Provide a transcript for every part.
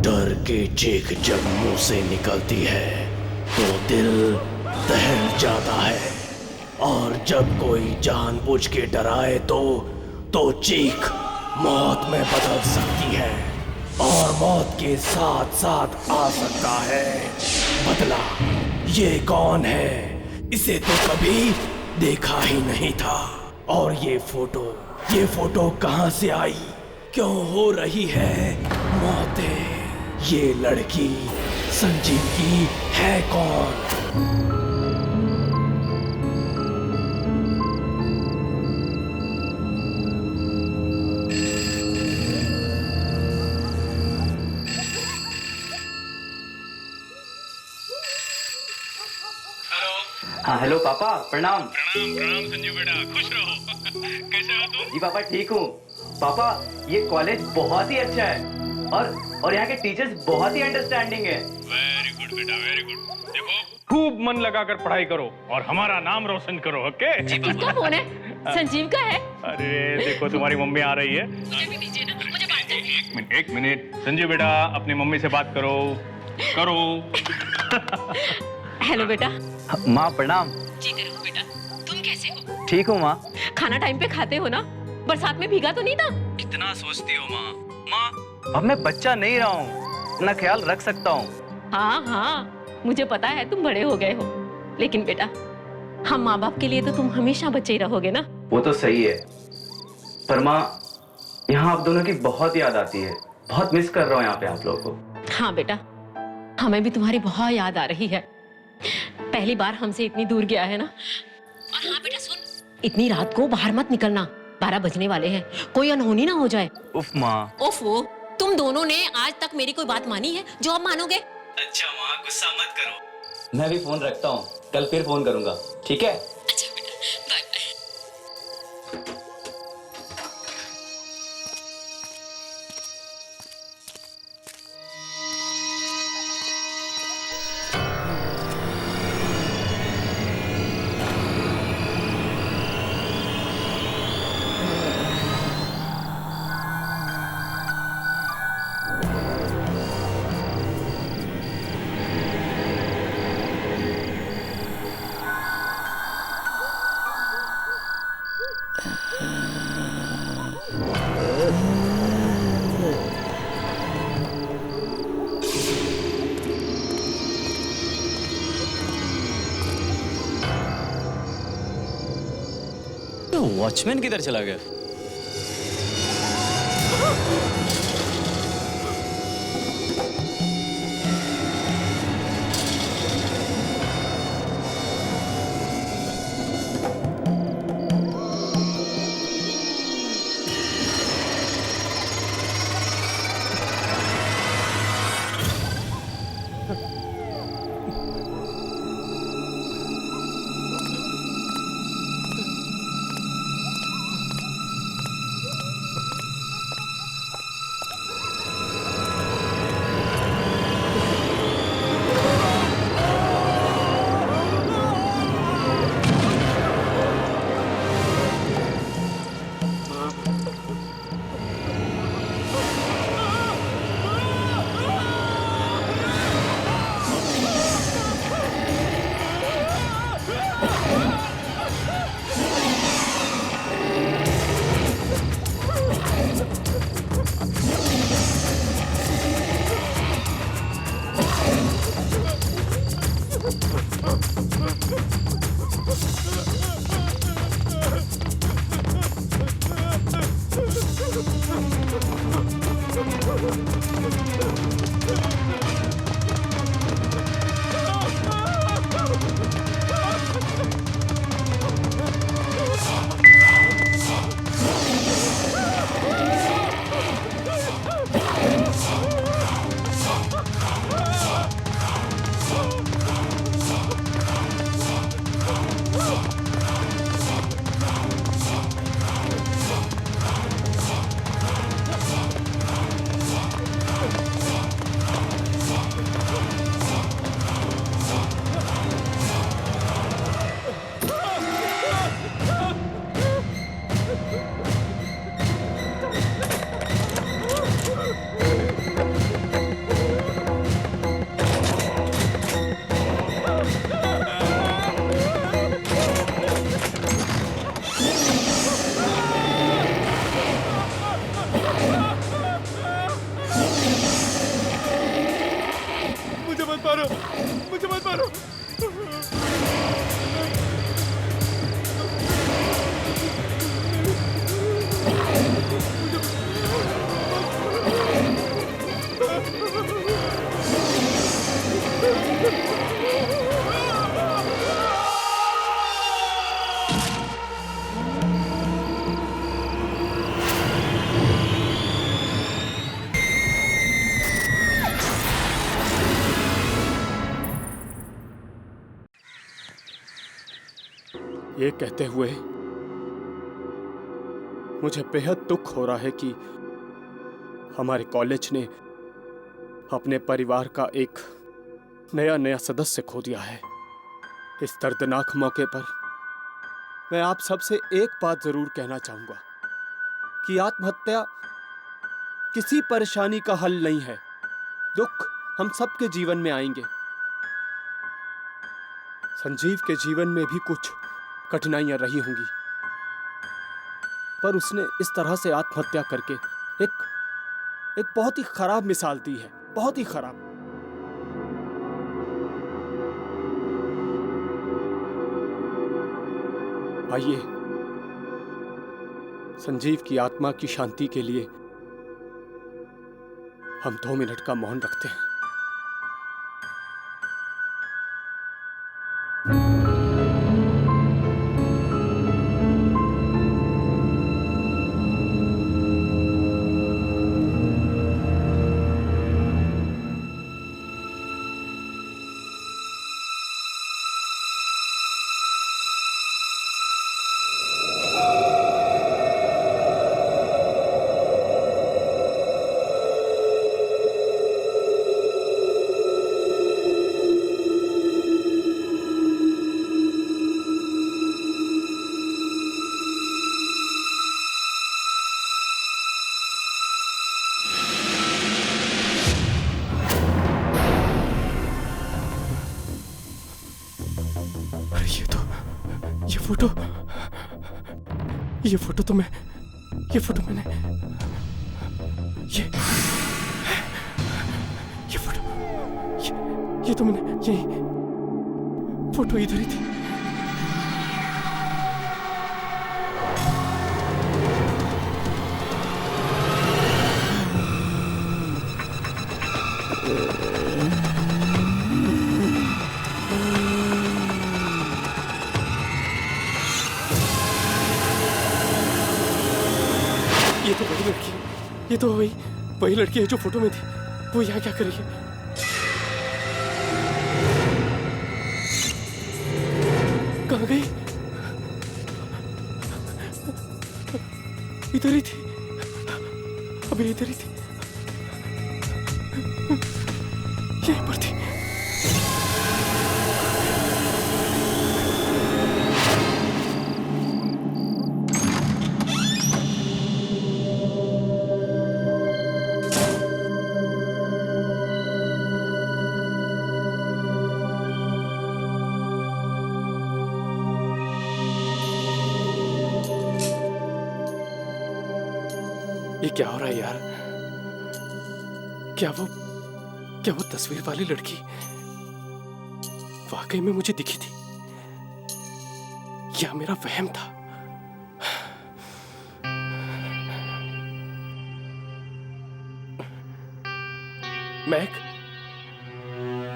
डर की चीख जब मुंह से निकलती है तो दिल दहल जाता है, और जब कोई जानबूझ के डराए तो चीख मौत में बदल सकती है, और मौत के साथ साथ आ सकता है बदला। ये कौन है? इसे तो कभी देखा ही नहीं था। और ये फोटो कहाँ से आई? क्यों हो रही है मौतें? ये लड़की संजीव की है कौन? हाँ हेलो पापा, प्रणाम। प्रणाम प्रणाम संजीव बेटा, खुश रहो। कैसे हो तुम? जी पापा ठीक हूँ। पापा ये कॉलेज बहुत ही अच्छा है और यहाँ के टीचर्स बहुत ही अंडरस्टैंडिंग है। वेरी गुड बेटा, वेरी गुड। देखो खूब मन लगाकर पढ़ाई करो और हमारा नाम रोशन करो। ओके? किसका फोन है? संजीव का है। अरे देखो तुम्हारी मम्मी आ रही है। मुझे भी दीजिए ना, मुझे बात करनी है। एक मिनट संजीव बेटा, अपनी मम्मी से बात करो। हेलो बेटा। माँ प्रणाम। जीते रहो बेटा। तुम कैसे हो? ठीक हूँ माँ। खाना टाइम पे खाते हो ना? बरसात में भीगा तो नहीं था? कितना सोचती हो माँ। अब मैं बच्चा नहीं रहा हूँ, अपना ख्याल रख सकता हूँ। हाँ, मुझे पता है तुम बड़े हो गए हो, लेकिन बेटा हम माँ बाप के लिए तो तुम हमेशा बच्चे ही रहोगे ना। वो तो सही है, पर माँ यहाँ आप दोनों की बहुत याद आती है। बहुत मिस कर रहा हूँ यहाँ पे आप लोगों को। हाँ बेटा, हमें भी तुम्हारी बहुत याद आ रही है। पहली बार हमसे इतनी दूर गया है ना। और हाँ बेटा सुन, इतनी रात को बाहर मत निकलना, 12 बजने वाले हैं, कोई अनहोनी ना हो जाए। उफ माँ। ओफो, तुम दोनों ने आज तक मेरी कोई बात मानी है जो अब मानोगे? अच्छा माँ, गुस्सा मत करो। मैं भी फोन रखता हूँ, कल फिर फोन करूंगा, ठीक है? अच्छा बेटा, बाय बाय। वॉचमैन किधर चला गया? ये कहते हुए मुझे बेहद दुख हो रहा है कि हमारे कॉलेज ने अपने परिवार का एक नया सदस्य खो दिया है। इस दर्दनाक मौके पर मैं आप सबसे एक बात जरूर कहना चाहूंगा कि आत्महत्या किसी परेशानी का हल नहीं है। दुख हम सबके जीवन में आएंगे। संजीव के जीवन में भी कुछ कठिनाइयां रही होंगी, पर उसने इस तरह से आत्महत्या करके एक बहुत ही खराब मिसाल दी है, बहुत ही खराब। आइए संजीव की आत्मा की शांति के लिए हम 2 मिनट का मौन रखते हैं। ये फोटो मैंने ये तो मैंने यही फोटो इधर ही थी। ये तो वही लड़की, ये तो वही लड़की है जो फोटो में थी। वो यहाँ क्या कर रही है? कहाँ गई? इधर ही थी, अभी इधर ही थी, यहीं पर थी। ये क्या हो रहा है यार? क्या वो तस्वीर वाली लड़की वाकई में मुझे दिखी थी या मेरा वहम था?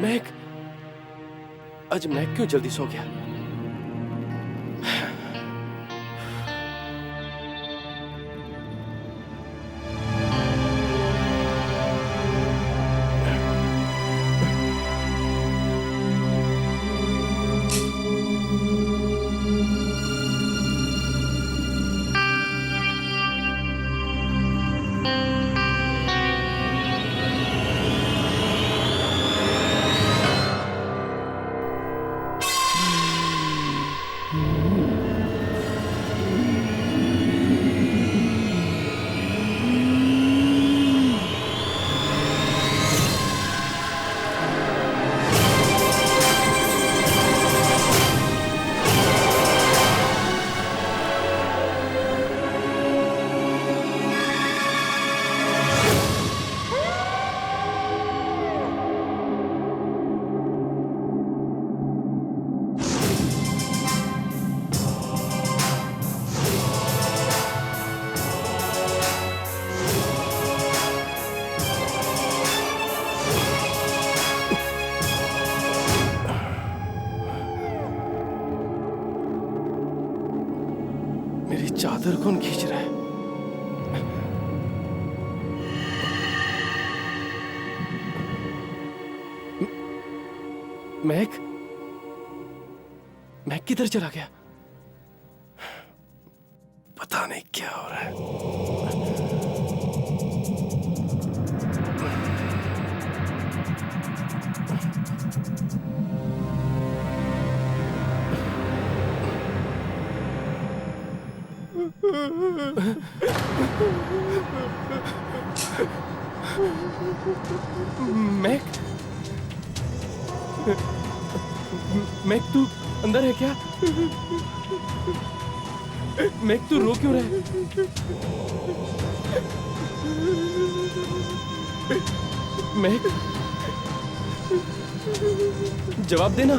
मैक आज मैक क्यों जल्दी सो गया? चादर कौन खींच रहा है? मैक किधर चला गया? क्या हो रहा है? मैक, मैक तू अंदर है क्या? मैक तू रो क्यों रहा है? मैक, जवाब देना।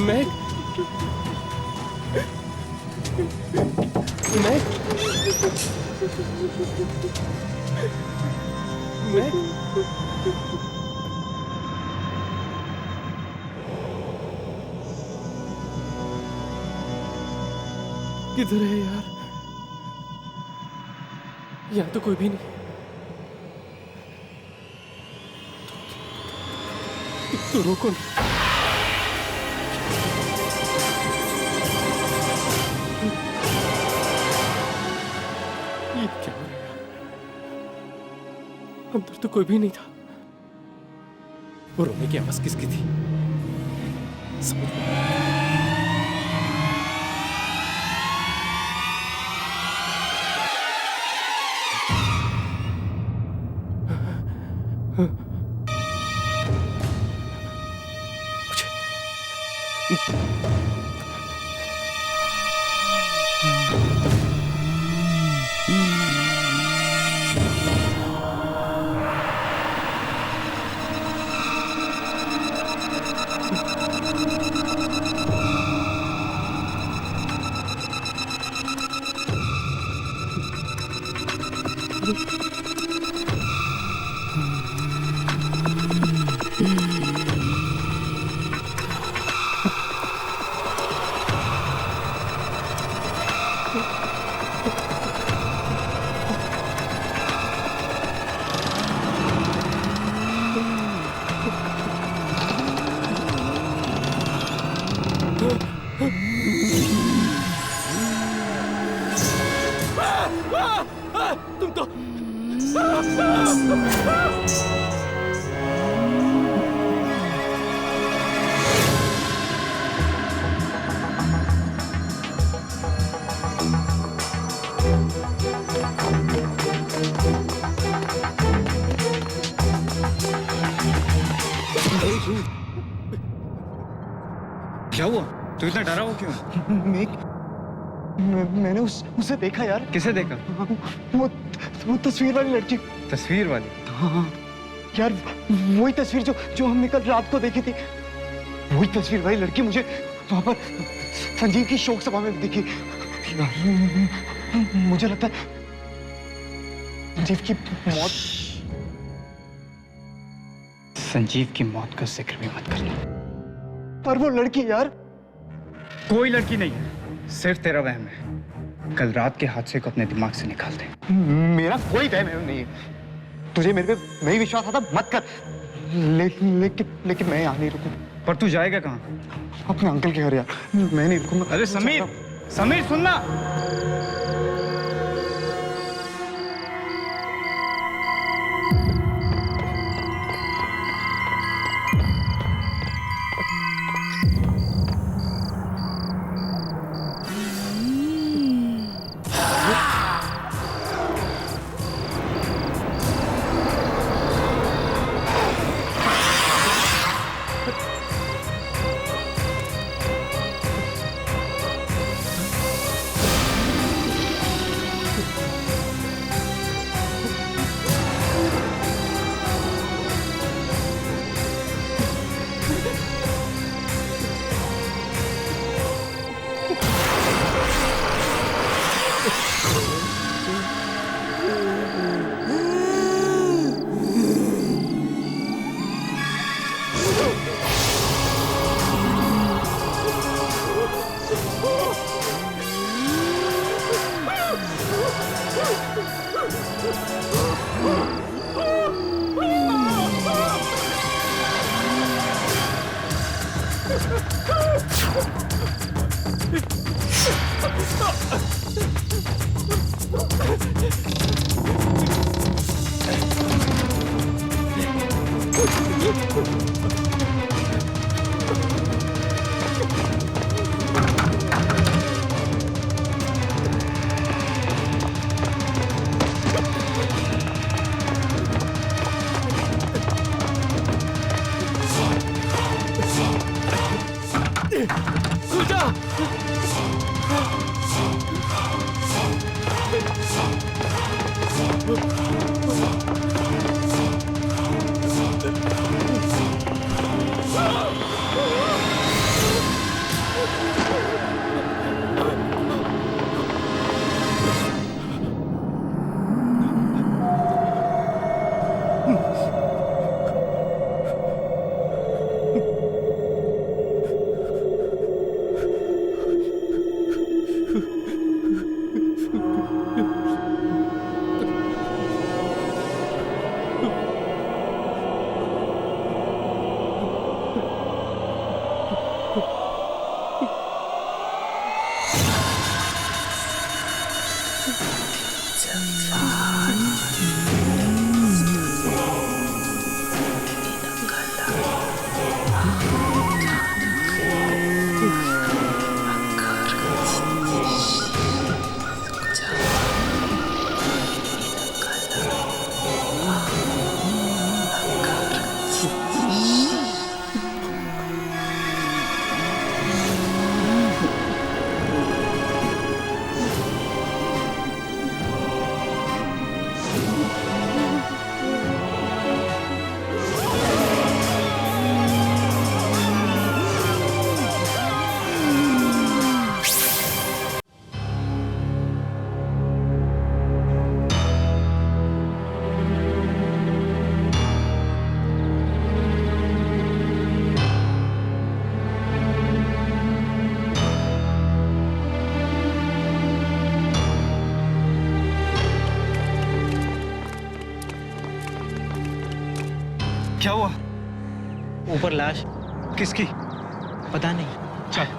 मैक, मैक, मैक, किधर है यार? यहाँ तो कोई भी नहीं। तो रोको ना। ये क्या हो रहा है? अंदर तो कोई भी नहीं था। वो रोने की आवाज किसकी थी? समझ में नहीं आया। तुम तो क्या हुआ? तू इतना डरा हुआ क्यों? मैंने उसे देखा यार। किसे देखा? वो तस्वीर वाली लड़की। तस्वीर वाली? हाँ यार, वही तस्वीर जो हमने कल रात को देखी थी। वही तस्वीर वाली लड़की मुझे वहां पर संजीव की शोक सभा में दिखी यार। मुझे लगता है संजीव की मौत। संजीव की मौत का जिक्र भी मत करना। पर वो लड़की यार। कोई लड़की नहीं है, सिर्फ तेरा वहम है। कल रात के हादसे को अपने दिमाग से निकाल दे। मेरा कोई वहम नहीं है। तुझे मेरे पे नहीं विश्वास आता मत कर। लेकिन मैं यहाँ नहीं रुकूं। पर तू जाएगा कहाँ? अपने अंकल के घर यार। मैं नहीं रुकूंगा। अरे समीर, समीर सुनना। क्या हुआ? ऊपर लाश। किसकी? पता नहीं। चल।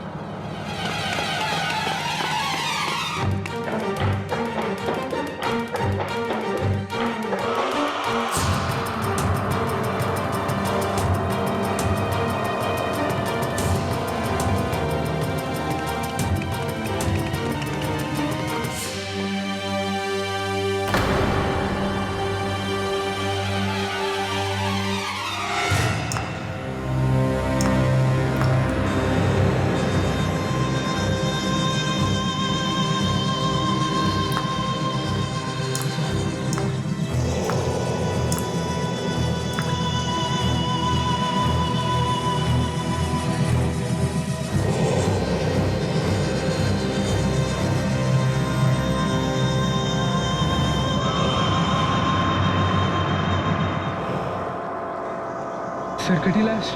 सरकटी लाश?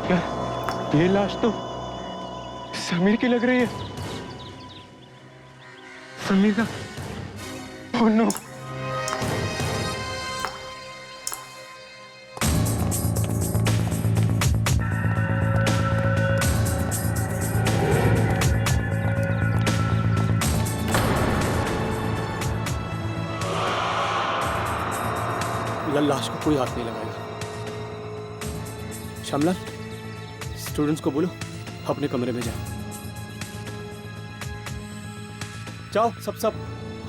क्या ये लाश तो समीर की लग रही है। समीर का? Oh no. लाश को कोई हाथ नहीं लगाएगा। श्यामलाल, स्टूडेंट्स को बोलो अपने कमरे में जाओ। जाओ सब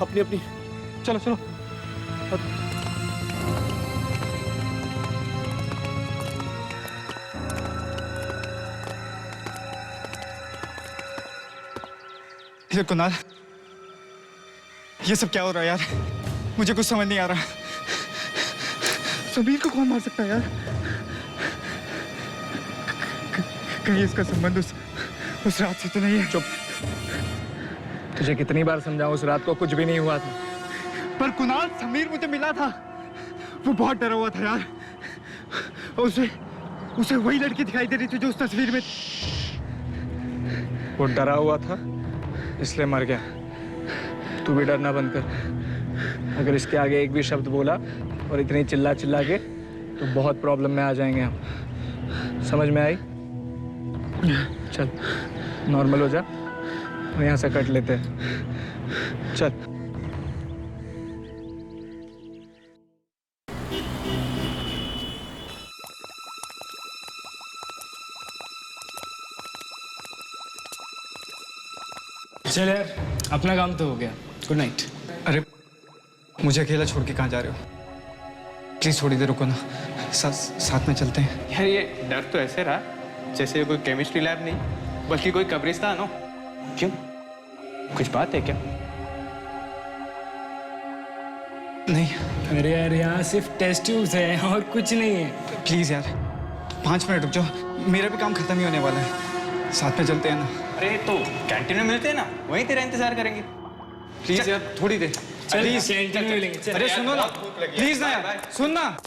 अपनी अपनी। चलो चलो। ये कुणाल, ये सब क्या हो रहा है यार? मुझे कुछ समझ नहीं आ रहा। समीर को कौन मार सकता है यार? कहीं इसका संबंध उस रात से तो नहीं है? चुप। तुझे कितनी बार समझाऊं, उस रात को कुछ भी नहीं हुआ था। पर कुणाल, समीर मुझे मिला था। वो बहुत डरा हुआ था यार। उसे वही लड़की दिखाई दे रही थी जो उस तस्वीर में। वो डरा हुआ था इसलिए मर गया। तू भी डरना बंद कर। अगर इसके आगे एक भी शब्द बोला और इतनी चिल्ला के तो बहुत प्रॉब्लम में आ जाएंगे हम। समझ में आई? चल नॉर्मल हो जा और यहाँ से कट लेते हैं। चल। चल यार, अपना काम तो हो गया। Good night. अरे मुझे अकेला छोड़ के कहाँ जा रहे हो? प्लीज थोड़ी देर रुको ना, साथ में चलते हैं। यार ये डर तो ऐसे रहा जैसे ये कोई केमिस्ट्री लैब नहीं बल्कि कोई कब्रिस्तान हो। क्यों, कुछ बात है क्या? नहीं। अरे यार यहाँ सिर्फ टेस्ट ट्यूब्स है और कुछ नहीं है। प्लीज यार 5 मिनट रुक जाओ, मेरा भी काम खत्म ही होने वाला है। साथ में चलते हैं ना। अरे तो कैंटीन में मिलते हैं ना, वहीं तेरा इंतजार करेंगे। प्लीज यार थोड़ी देर। प्लीज कैंटीन में मिलेंगे। चल। अरे सुनो ना, प्लीज ना यार, सुन ना।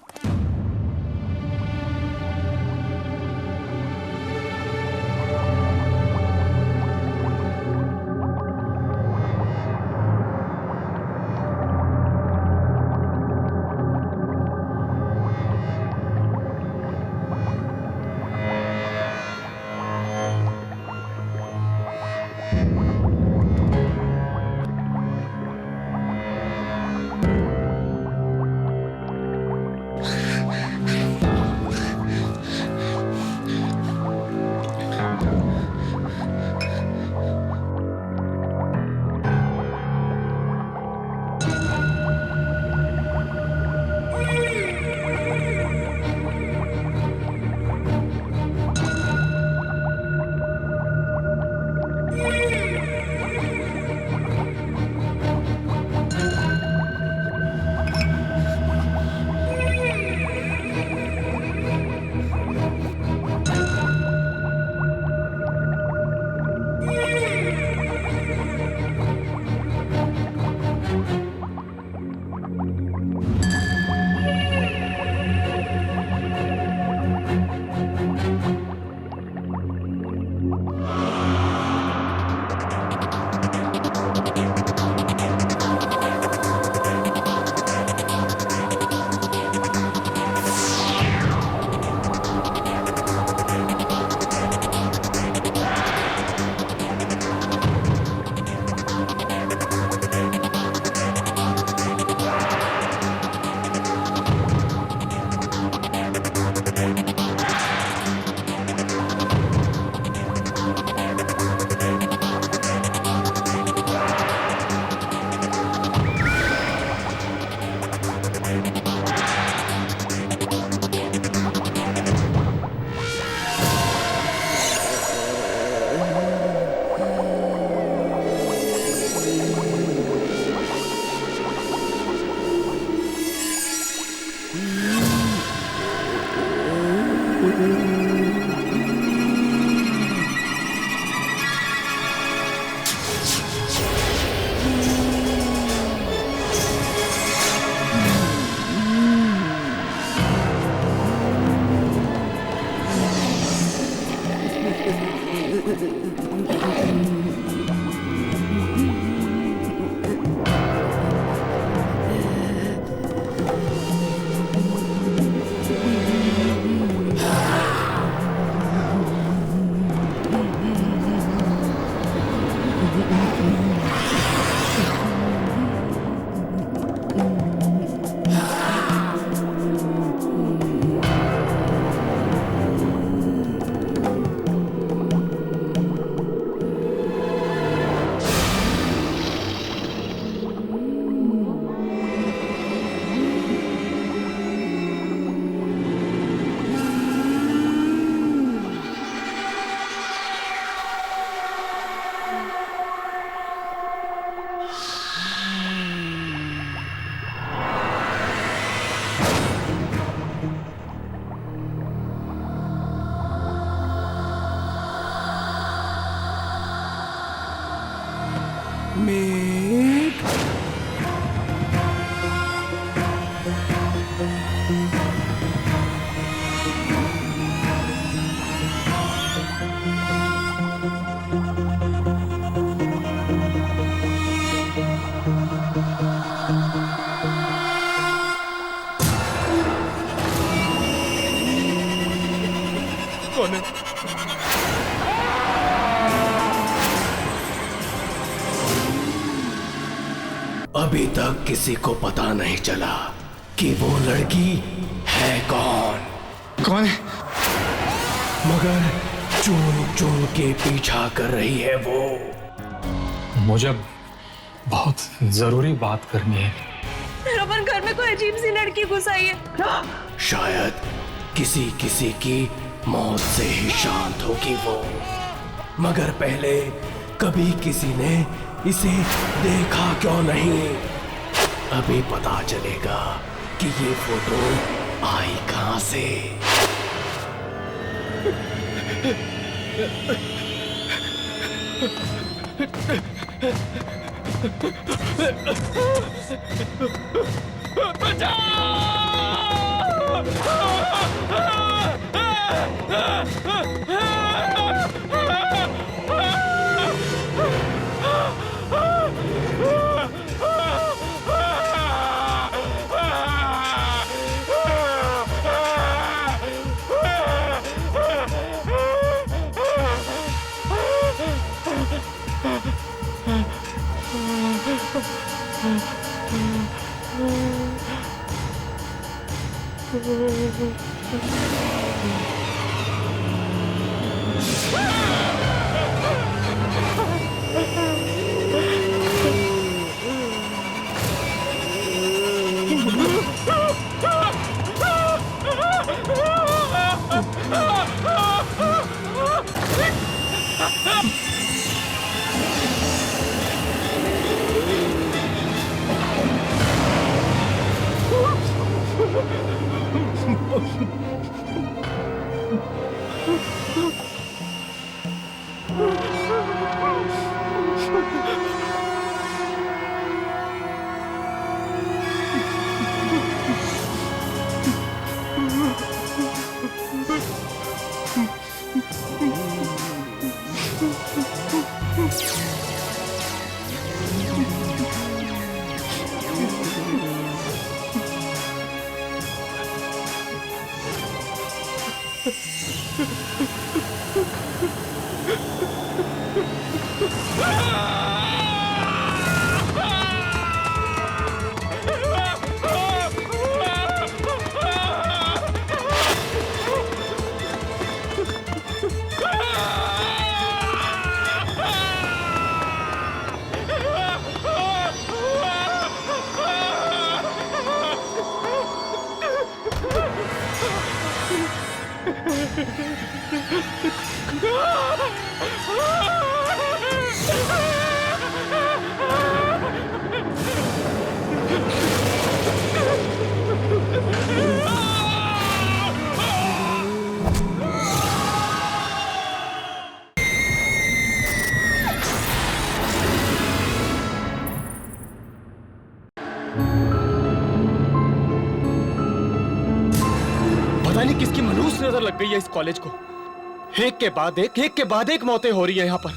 कौन है? अभी तक किसी को पता नहीं चला कि वो लड़की है कौन। कौन है? मगर चुन चुन के पीछा कर रही है वो। मुझे बहुत जरूरी बात करनी है। अपन घर में कोई अजीब सी लड़की घुस आई है। शायद किसी किसी की मौत से ही शांत होगी वो, मगर पहले कभी किसी ने इसे देखा क्यों नहीं? अभी पता चलेगा कि ये फोटो आई कहां से। पता नहीं किसकी मनहूस नजर लग गई है इस कॉलेज को। एक के बाद एक मौतें हो रही है यहाँ पर।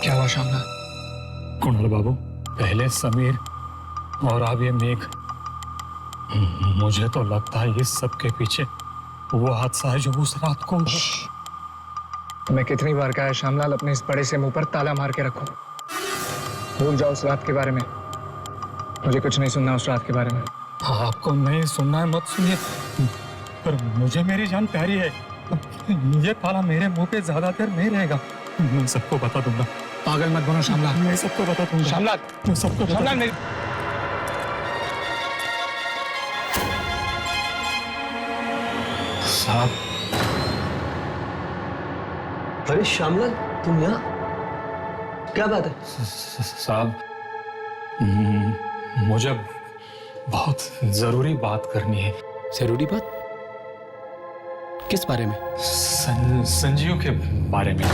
क्या हुआ शामला? कुणाल बाबू, पहले समीर और अब ये मेघ। मुझे तो लगता है इस सब के पीछे वो हादसा है जो उस रात को। मैं कितनी बार कहा है श्यामलाल, अपने इस बड़े से मुंह पर ताला मार के रखो। भूल जाओ उस रात के बारे में। मुझे कुछ नहीं सुनना उस रात के बारे में। आपको नहीं सुनना है मत सुनिए, पर मुझे मेरी जान प्यारी है। ये ताला मेरे मुंह पे ज्यादा देर नहीं रहेगा। मैं सबको बता दूंगा। पागल मत बनो श्यामलाल। मैं सबको बता दूंगा। श्यामलाल, मैं सबको श्यामलाल मेरी साहब। अरे श्यामलाल, तुम यहाँ? क्या बात है? साहब, मुझे बहुत जरूरी बात करनी है। जरूरी बात? किस बारे में? संजीव के बारे में।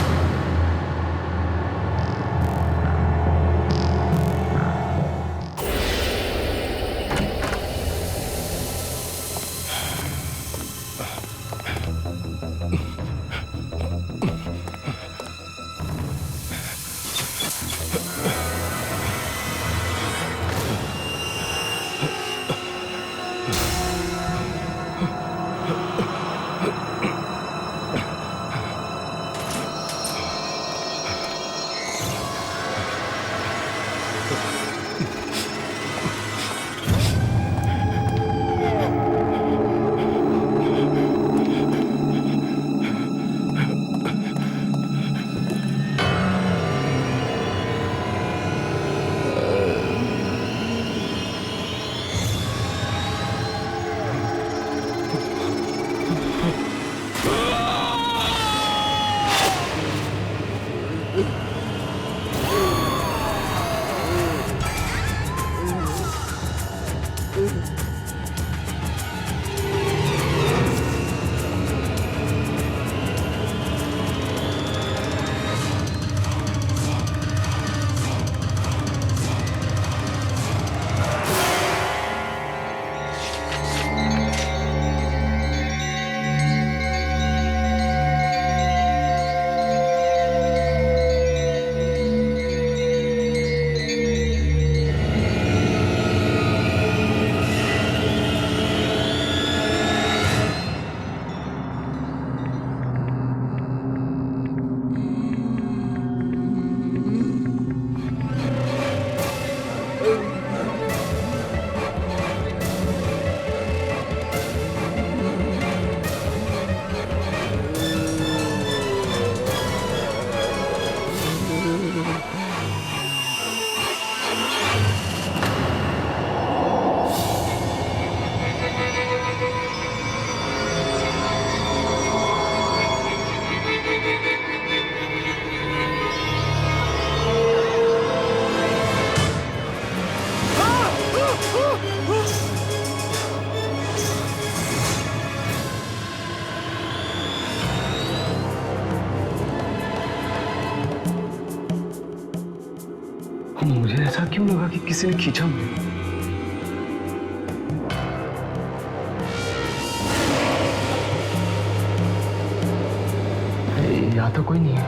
मुझे ऐसा क्यों लगा कि किसी ने खींचा मुझे? यहाँ तो कोई नहीं है।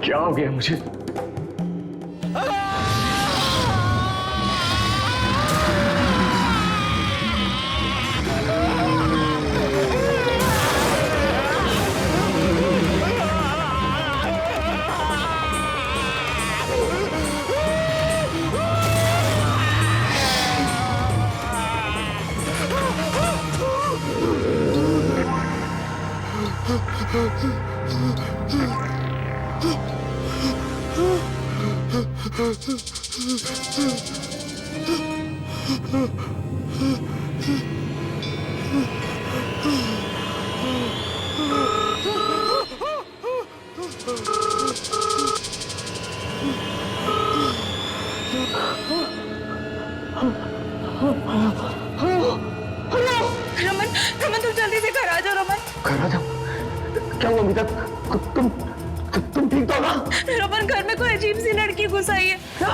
क्या हो गया मुझे? रमन, रमन तुम जल्दी से घर आ जाओ रमन। घर आ जाओ? क्या हुआ अमिता? तुम ठीक तो हो ना? रमन घर में कोई अजीब सी लड़की घुस आई है। क्या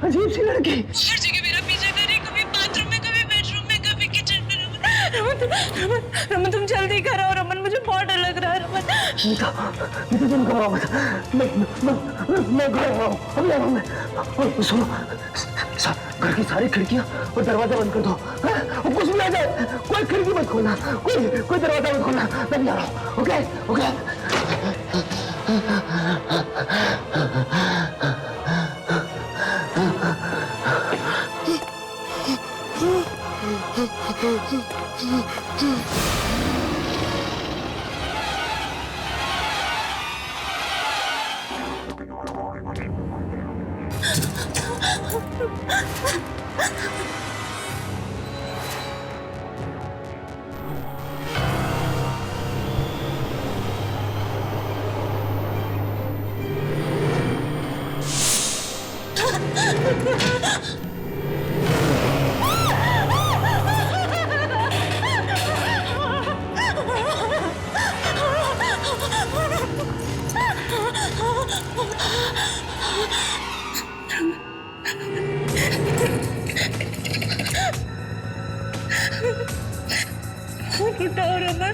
अजीब सी लड़की? हर जगह मेरा पीछा कर रही, कभी बाथरूम में, कभी बेडरूम में, कभी किचन में। रमन तुम जल्दी घर आओ रमन, मुझे बहुत डर लग रहा है रमन। मीता तुम घबराओ मत। मैं घर आ रहा हूँ, अभी आ रहा हूँ मैं। सुनो, घर की सारी खिड़कियाँ और दरवाजा बंद कर दो। और कुछ भी आ जाए कोई खिड़की मत खोलना, कोई दरवाजा मत खोलना। मैं भी आ रहा हूँ। Okay okay. उठाओ रमन।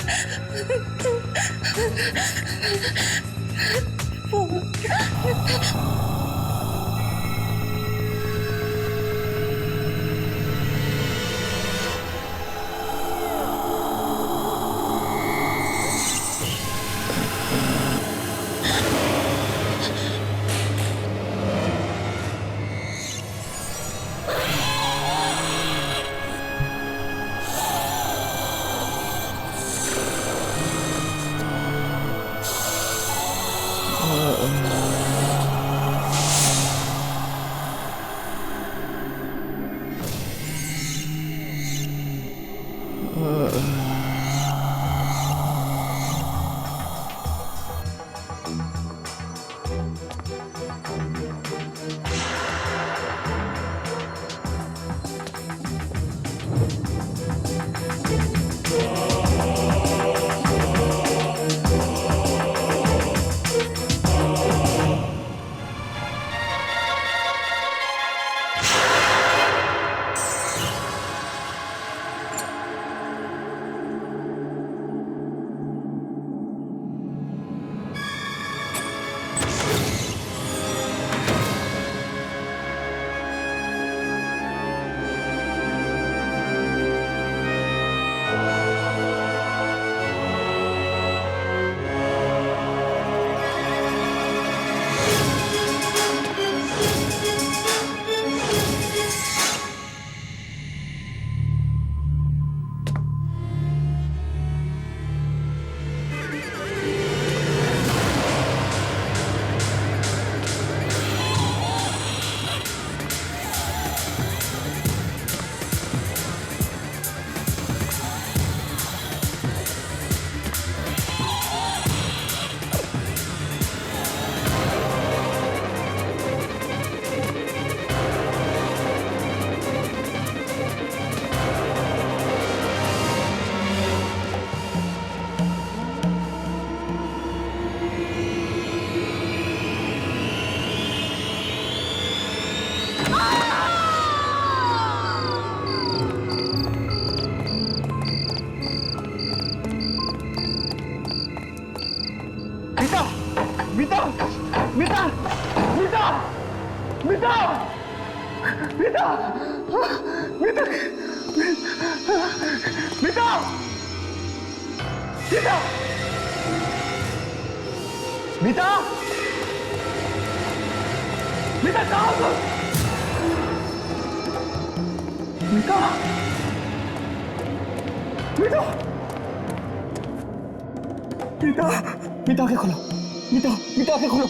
मीता मीता मीता मीता मीता मीता मीता मीता मीता मीता कहाँ हो? मीता मीता मीता मीता आंखें खोलो मीता मीता आंखें खोलो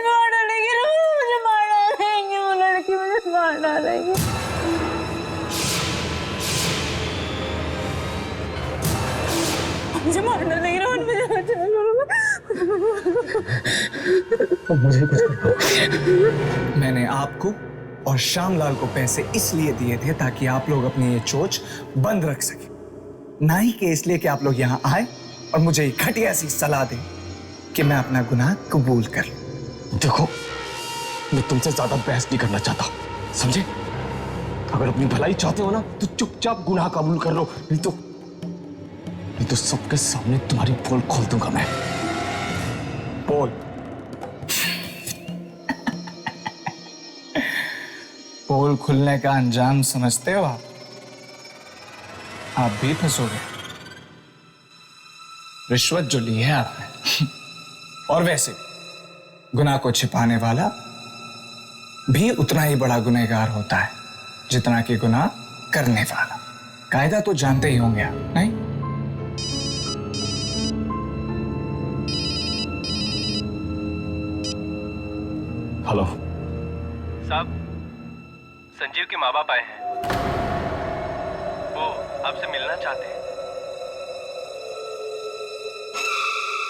मार डालेंगे मुझे मार डालेंगे वो लड़की मुझे मार डालेंगे मुझे मार डालेंगे रोहन मुझे मुझे कुछ मैंने आपको और श्यामलाल को पैसे इसलिए दिए थे ताकि आप लोग अपनी ये चोच बंद रख सके, ना ही कि इसलिए कि आप लोग यहाँ आए और मुझे ये घटिया सी सलाह दें कि मैं अपना गुनाह कबूल कर लूं। देखो, मैं तुमसे ज्यादा बहस नहीं करना चाहता, समझे? अगर अपनी भलाई चाहते हो ना तो चुपचाप गुनाह कबूल कर लो, नहीं तो सबके सामने तुम्हारी पोल खोल दूंगा मैं। पोल पोल खुलने का अंजाम समझते हो आप भी फंसोगे। रिश्वत जो ली है आपने और वैसे गुनाह को छिपाने वाला भी उतना ही बड़ा गुनहगार होता है जितना कि गुनाह करने वाला। कायदा तो जानते ही होंगे आप, नहीं? हेलो साहब, संजीव के माँ बाप आए हैं, वो आपसे मिलना चाहते हैं।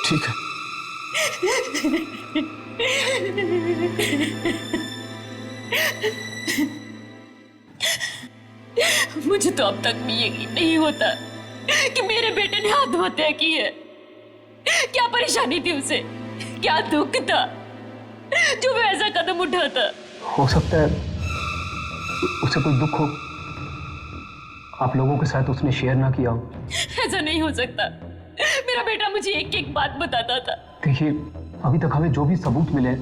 ठीक है। मुझे तो अब तक भी यकीन नहीं होता कि मेरे बेटे ने आत्महत्या की है। क्या परेशानी थी उसे, क्या दुख था जो वो ऐसा कदम उठाता? हो सकता है उसे कोई दुख हो, आप लोगों के साथ उसने शेयर ना किया हो। ऐसा नहीं हो सकता। मेरा बेटा मुझे एक एक बात बताता था। देखिए, अभी तक हमें जो भी सबूत मिले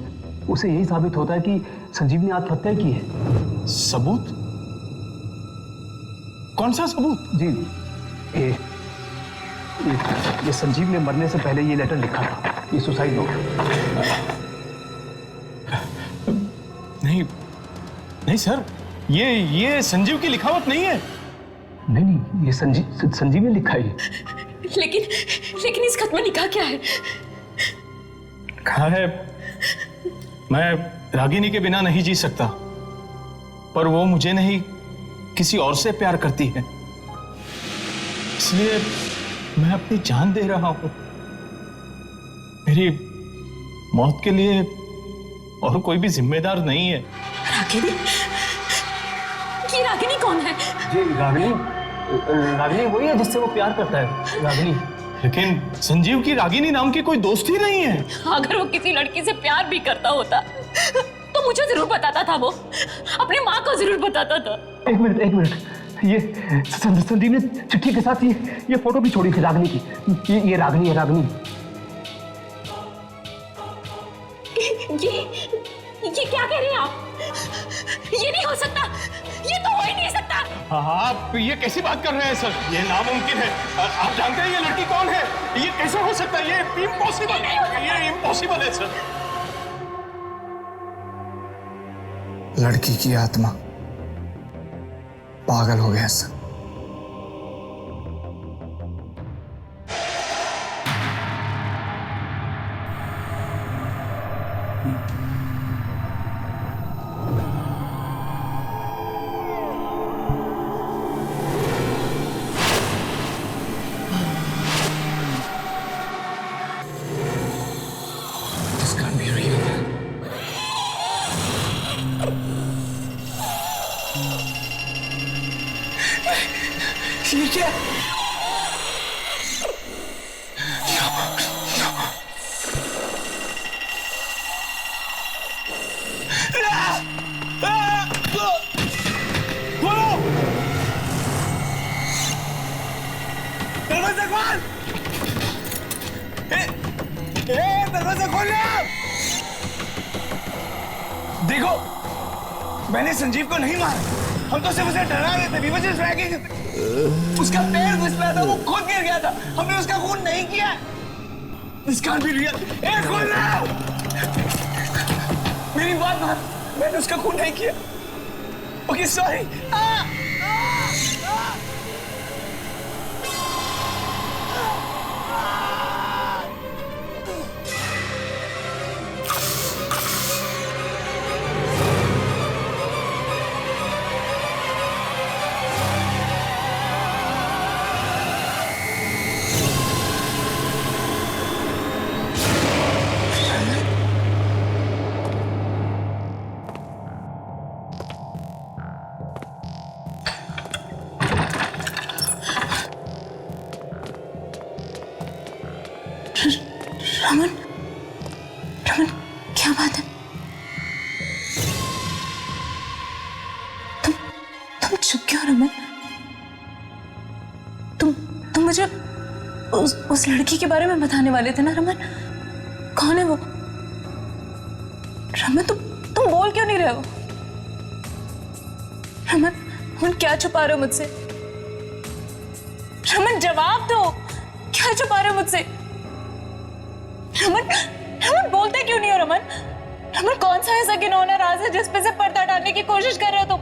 उसे यही साबित होता है कि संजीव ने आत्महत्या की है। सबूत? कौन सा सबूत? जी, ये संजीव ने मरने से पहले ये लेटर लिखा था, ये सुसाइड नोट। नहीं सर, ये संजीव की लिखावट नहीं है। नहीं, ये संजीव ने लिखा है। लेकिन इस खत में लिखा क्या है? कहा है, मैं रागिनी के बिना नहीं जी सकता, पर वो मुझे नहीं किसी और से प्यार करती है, इसलिए मैं अपनी जान दे रहा हूं। मेरी मौत के लिए और कोई भी जिम्मेदार नहीं है। रागिनी? ये रागिनी कौन है? जी, रागिनी वही है जिससे वो प्यार करता है, रागिनी। लेकिन संजीव की रागिनी नाम की कोई दोस्त ही नहीं है। अगर वो किसी लड़की से प्यार भी करता होता तो मुझे जरूर बताता था, वो अपनी माँ को जरूर बताता था। एक मिनट, ये संदीप ने चिट्ठी के साथ ये फोटो भी छोड़ी थी रागिनी की। ये रागिनी है, रागिनी। ये क्या कह रहे हैं आप? ये नहीं हो सकता, ये तो हो ही नहीं सकता। आप ये कैसी बात कर रहे हैं सर? ये नामुमकिन है। आप जानते हैं ये लड़की कौन है? ये कैसे हो सकता है? ये इम्पॉसिबल, ये इम्पॉसिबल है सर। लड़की की आत्मा पागल हो गया सर। इकबाल! दरवाजा खोल ले! देखो, मैंने संजीव को नहीं मारा, हम तो सिर्फ उसे डरा रहे थे। We were just dragging him. उसका पैर फिसला था, वो खुद गिर गया था, हमने उसका खून नहीं किया। This can't be real. खोल ले! मेरी बात मान, मैंने उसका खून नहीं किया। Okay, sorry. रमन, रमन, क्या बात है? तुम चुप क्यों रमन? तुम मुझे उस लड़की के बारे में बताने वाले थे ना रमन? कौन है वो? रमन, तुम बोल क्यों नहीं रहे हो? रमन, क्या छुपा रहे हो मुझसे? रमन, जवाब दो, क्या छुपा रहे हो मुझसे? रमन, रमन, बोलते क्यों नहीं हो रमन? रमन, कौन सा ऐसा घिनौना राज है जिस पे से पर्दा डालने की कोशिश कर रहे हो तुम?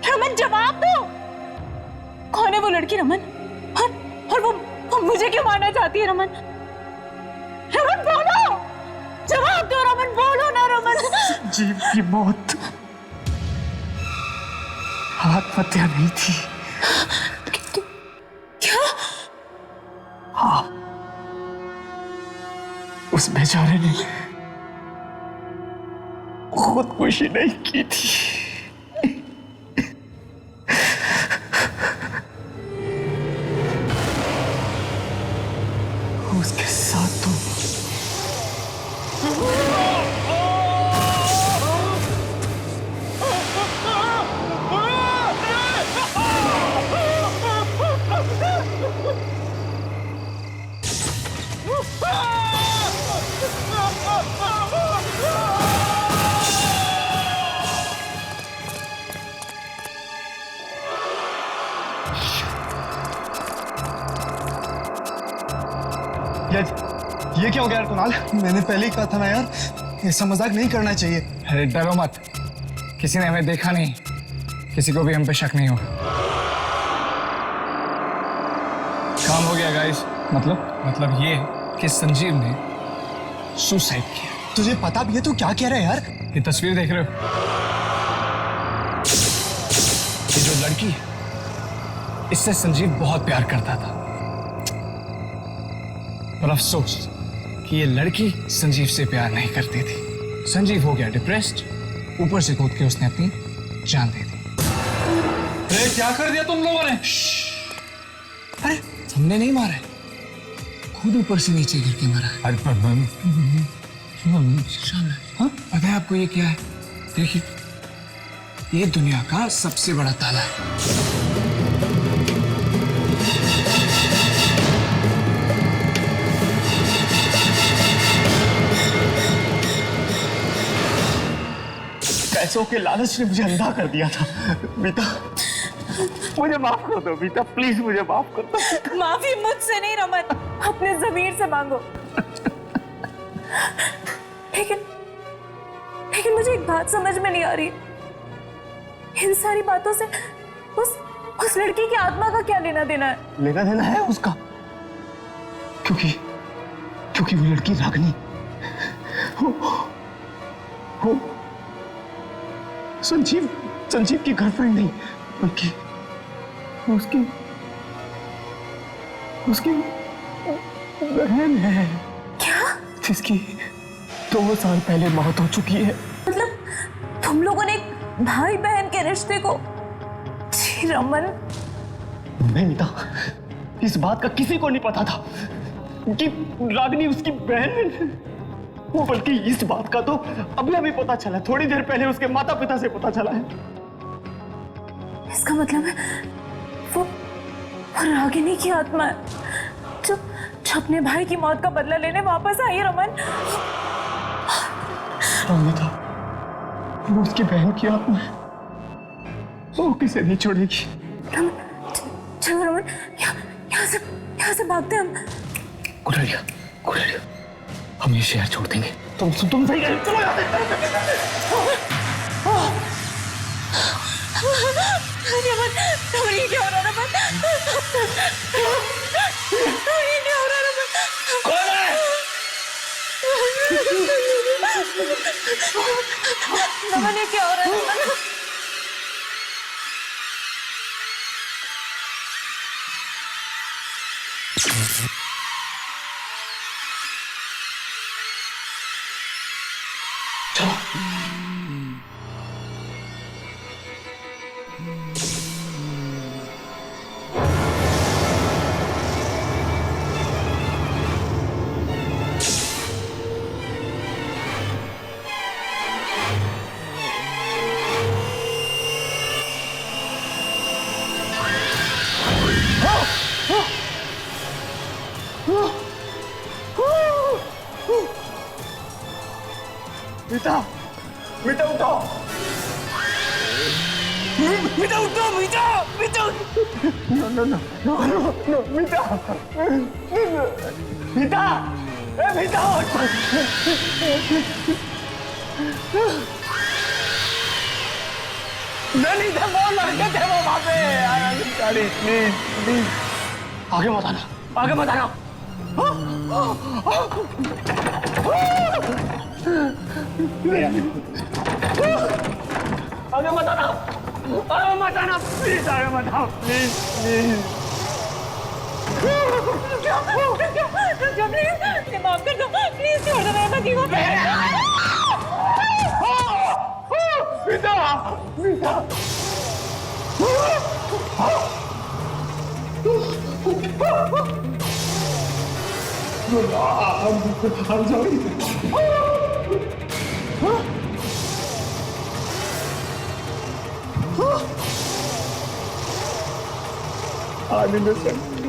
रमन, जवाब दो, कौन है वो लड़की रमन? और वो मुझे क्यों मारना चाहती है रमन? रमन, बोलो, जवाब दो रमन, बोलो ना रमन। संजीव की मौत आत्महत्या नहीं थी। क्या? हाँ, उस बेचारे ने खुदकुशी नहीं की थी। उसके साथ तो ये क्या हो गया यार कुणाल? मैंने पहले ही कहा था ना यार, ऐसा मजाक नहीं करना चाहिए। अरे डरो मत, किसी ने हमें देखा नहीं, किसी को भी हम पे शक नहीं होगा। काम हो गया गाइस। मतलब ये कि संजीव ने सुसाइड किया। तुझे पता भी है तू क्या कह रहा है यार? ये तस्वीर देख रहे हो? ये जो लड़की है, इससे संजीव बहुत प्यार करता था, पर अफसोस कि ये लड़की संजीव से प्यार नहीं करती थी। संजीव हो गया डिप्रेस्ड, ऊपर से कूद के उसने अपनी जान दे दी। अरे क्या कर दिया तुम लोगों ने? अरे हमने नहीं मारा है, खुद ऊपर से नीचे गिर के मारा है। हाँ, पता है आपको ये क्या है? देखिए, ये दुनिया का सबसे बड़ा ताला है। पैसों के लालच ने मुझे अंधा कर दिया था। बीता, मुझे माफ कर दो बीता, प्लीज मुझे माफ कर दो। माफी मुझसे नहीं रमन, अपने ज़मीर से मांगो। लेकिन मुझे एक बात समझ में नहीं आ रही, इन सारी बातों से उस लड़की की आत्मा का क्या लेना देना है? लेना देना है उसका, क्योंकि वो लड़की रागनी वो संजीव की गर्लफ्रेंड नहीं, बल्कि उसकी बहन है। क्या? जिसकी 2 साल पहले मौत हो चुकी है। मतलब तुम लोगों ने एक भाई बहन के रिश्ते को? जी रमन, नहीं मीता, इस बात का किसी को नहीं पता था कि रागनी उसकी बहन है। वो बल्कि इस बात का तो अभी हमें पता चला, थोड़ी देर पहले उसके माता पिता से पता चला है। इसका मतलब है वो रागिनी की आत्मा है जो अपने भाई की मौत का बदला लेने वापस आई है रमन। अमिता, वो उसकी बहन की आत्मा है, वो किसे नहीं छोड़ेगी। रमन चलो रमन, यहाँ से भागते हम। गुड़रिया, हम ये शहर छोड़ देंगे। तुम सही कह रहे हो, चलो यहाँ से। रमन ये क्या हो रहा है रमन? ये क्या हो रहा है रमन? कौन है? रमन ये क्या हो रहा है रमन? मीता उठो, मीता उठो, मीता नो मीता, मीता नहीं थे, वो लड़के थे वो वहां पे। प्लीज आगे मत आना। आगे मत आना, प्लीज आगे मत आओ, प्लीज। माफ कर दो, प्लीज छोड़ दो मेरे पति को। मीता I'm sorry.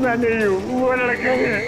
मैं नहीं हूँ, वो लड़के हैं।